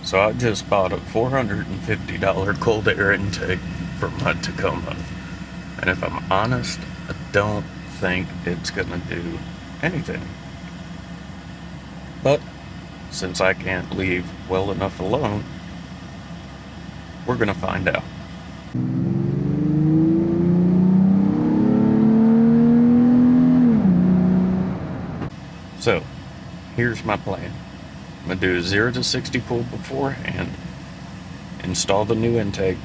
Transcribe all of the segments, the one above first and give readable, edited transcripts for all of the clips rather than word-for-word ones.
So I just bought a $450 cold air intake for my Tacoma. And if I'm honest, I don't think it's gonna do anything. But since I can't leave well enough alone, we're gonna find out. So, here's my plan. I'm gonna do a 0 to 60 pull beforehand, install the new intake,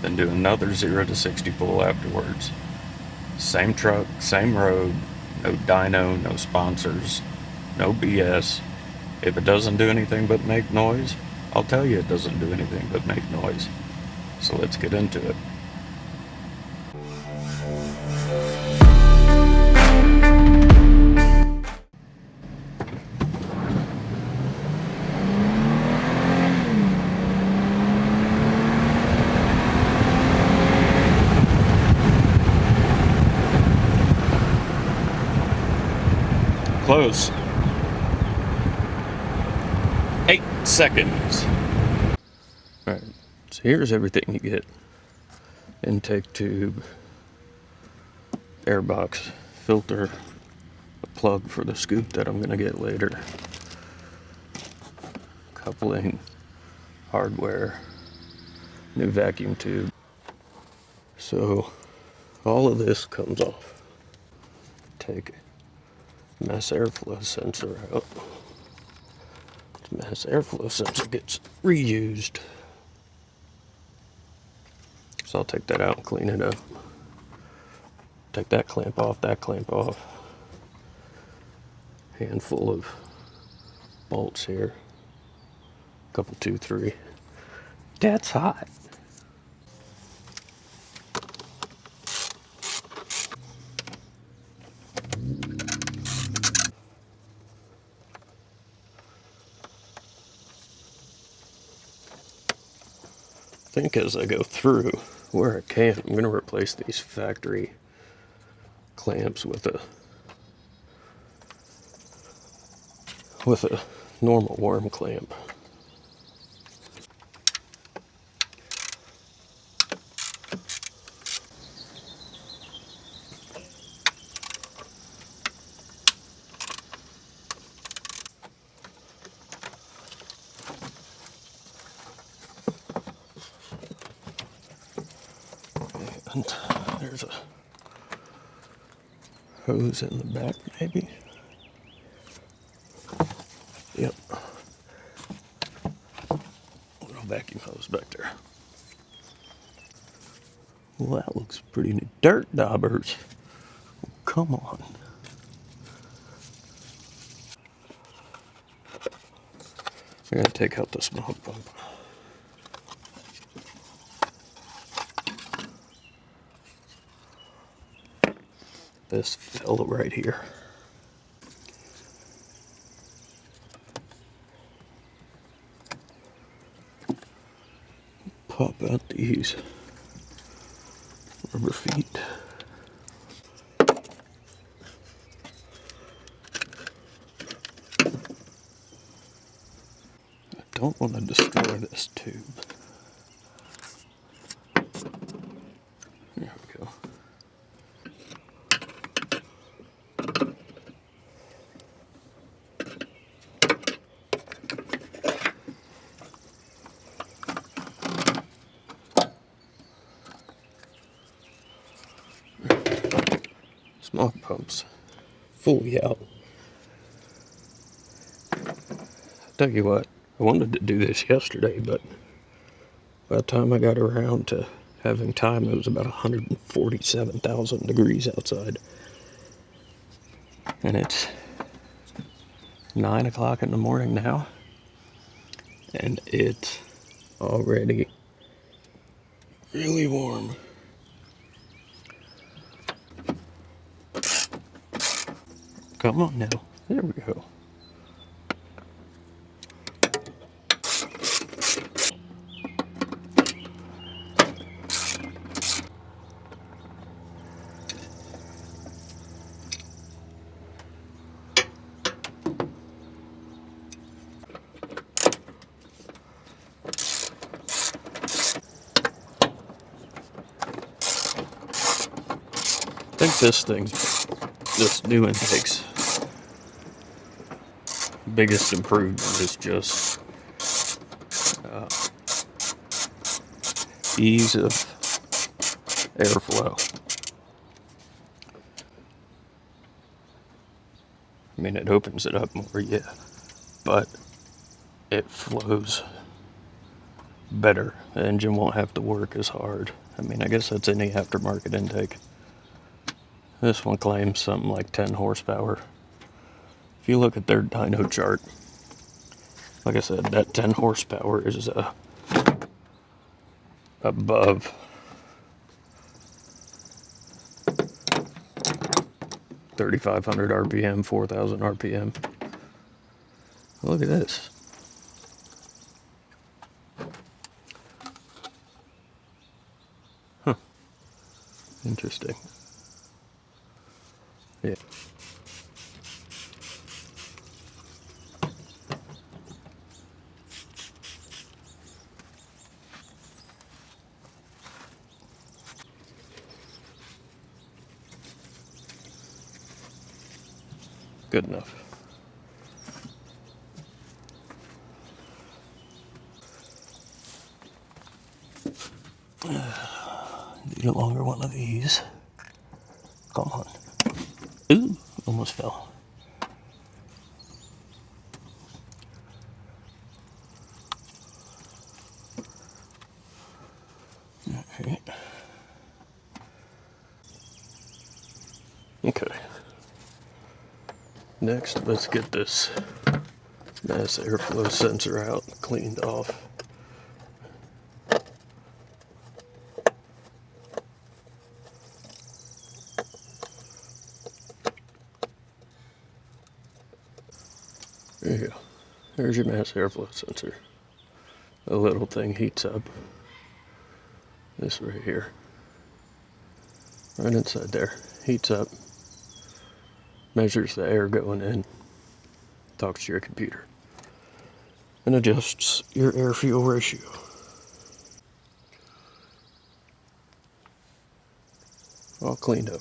then do another 0 to 60 pull afterwards. Same truck, same road, no dyno, no sponsors, no BS. If it doesn't do anything but make noise, I'll tell you it doesn't do anything but make noise. So let's get into it. Close. 8 seconds. Alright, so here's everything you get. Intake tube, airbox, filter, a plug for the scoop that I'm going to get later, coupling, hardware, new vacuum tube. So all of this comes off. Take mass airflow sensor out. Mass airflow sensor gets reused. So I'll take that out and clean it up. Take that clamp off, handful of bolts here. Couple, 2, 3. That's hot. I think as I go through where I can, I'm going to replace these factory clamps with a normal worm clamp. And there's a hose in the back, maybe. Yep. Little vacuum hose back there. Well, that looks pretty neat. Dirt daubers. Come on. I gotta take out the smoke pump. This fell right here. Pop out these rubber feet. I don't want to destroy this tube. There we go. Smoke pumps fully out. Tell you what, I wanted to do this yesterday, but by the time I got around to having time, it was about 147,000 degrees outside. And it's 9 o'clock in the morning now, and it's already really warm. Come on now. There we go. think this new intake's biggest improvement is just ease of airflow. I mean, it opens it up more, yeah, but it flows better. The engine won't have to work as hard. I mean, I guess that's any aftermarket intake. This one claims something like 10 horsepower. If you look at their dyno chart, like I said, that 10 horsepower is above 3,500 RPM, 4,000 RPM. Look at this. Huh. Interesting. Yeah. Good enough. Need a longer one of these. Come on. Ooh, almost fell. Alright. Okay. Next, let's get this mass airflow sensor out, cleaned off. There you go. There's your mass airflow sensor. The little thing heats up. This right here. Right inside there. Heats up. Measures the air going in. Talks to your computer. And adjusts your air-fuel ratio. All cleaned up.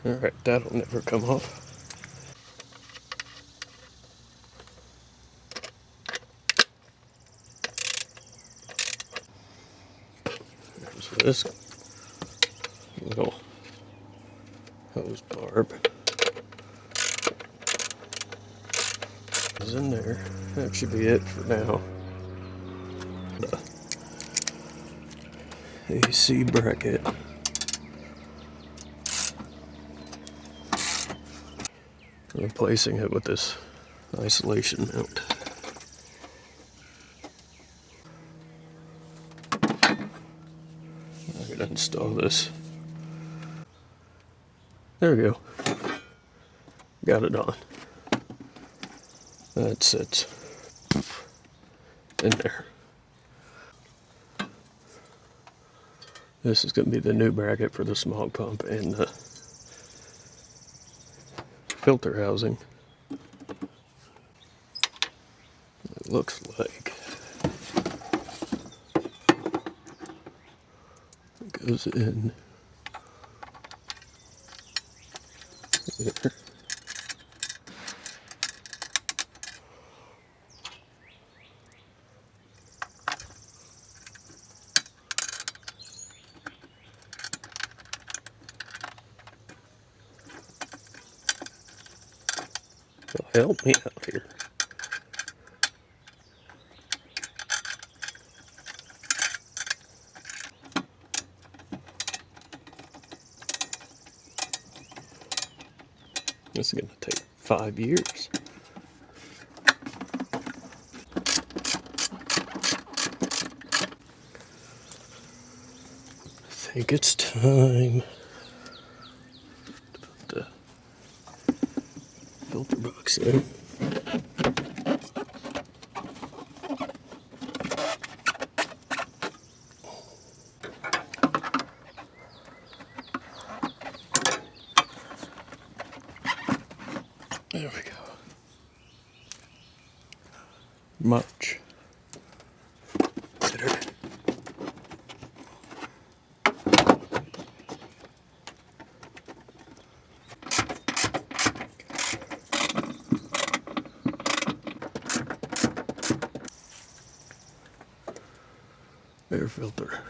Alright, that'll never come off. So this little hose barb is in there. That should be it for now. The AC bracket. Replacing it with this isolation mount. I'm gonna install this. There we go. Got it on. That sits in there. This is going to be the new bracket for the smog pump and the filter housing. It looks like it goes in here. So help me out here. This is going to take 5 years. I think it's time to put the filter box in. There we go. Much better. Air filter.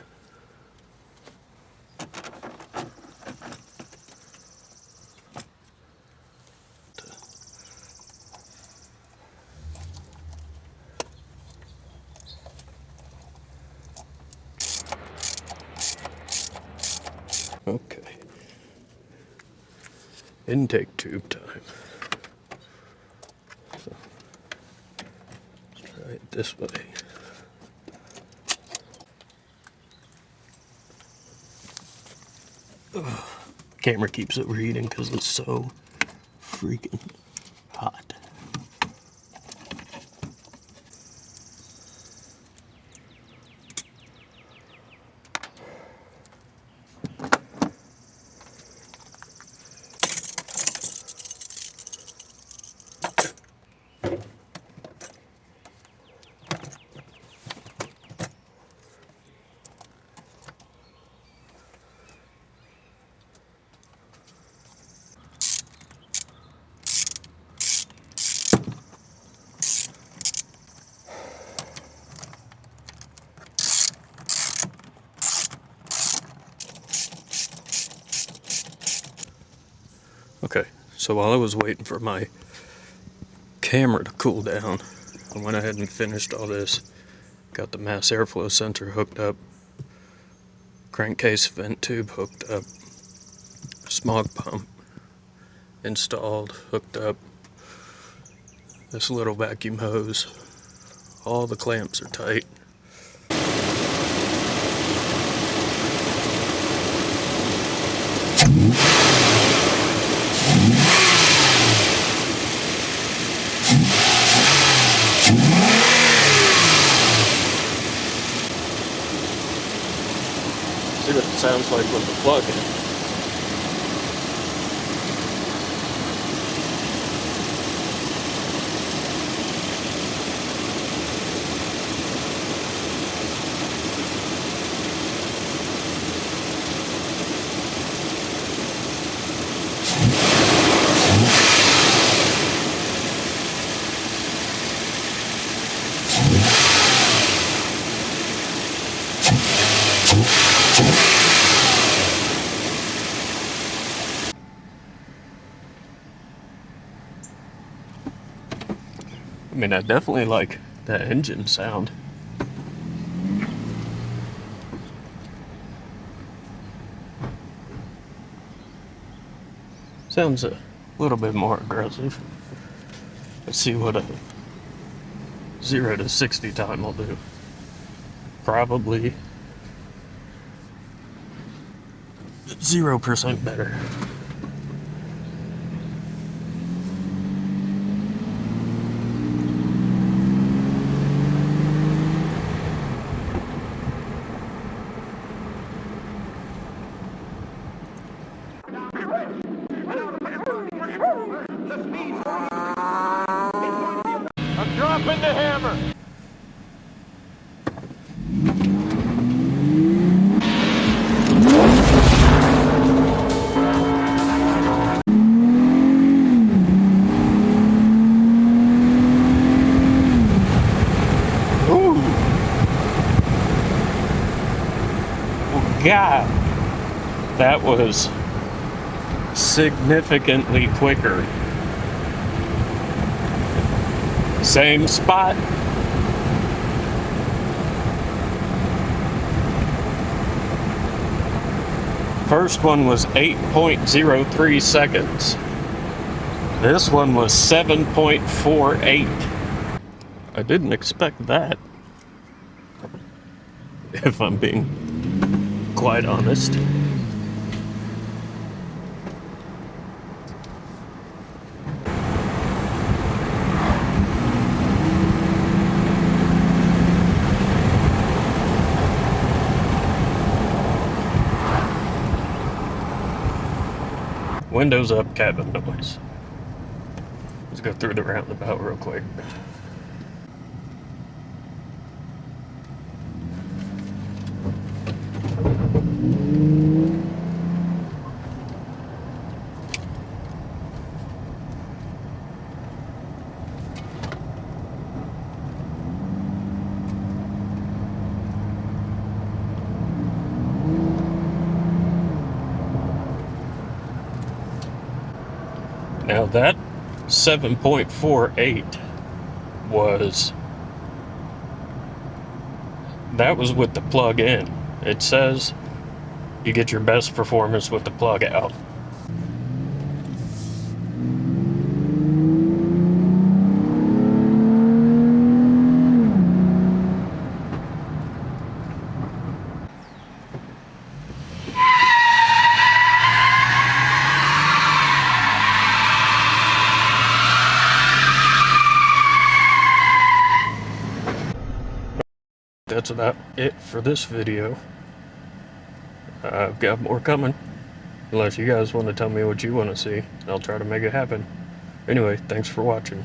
Okay. Intake tube time. So, let's try it this way. Ugh. Camera keeps overheating because it's so freaking hot. Okay, so while I was waiting for my camera to cool down, I went ahead and finished all this. Got the mass airflow sensor hooked up, crankcase vent tube hooked up, smog pump installed, hooked up, this little vacuum hose. All the clamps are tight. See what it sounds like with the plug in. I mean, I definitely like that engine sound. Sounds a little bit more aggressive. Let's see what a 0 to 60 time will do. Probably 0% better. I'm dropping the hammer. Ooh. Well, God, that was significantly quicker. Same spot. First one was 8.03 seconds. This one was 7.48. I didn't expect that, if I'm being quite honest. Windows up, cabin noise. Let's go through the roundabout real quick. Now that 7.48 was with the plug in. It says you get your best performance with the plug out. That's about it for this video. I've got more coming. Unless you guys want to tell me what you want to see, I'll try to make it happen. Anyway, thanks for watching.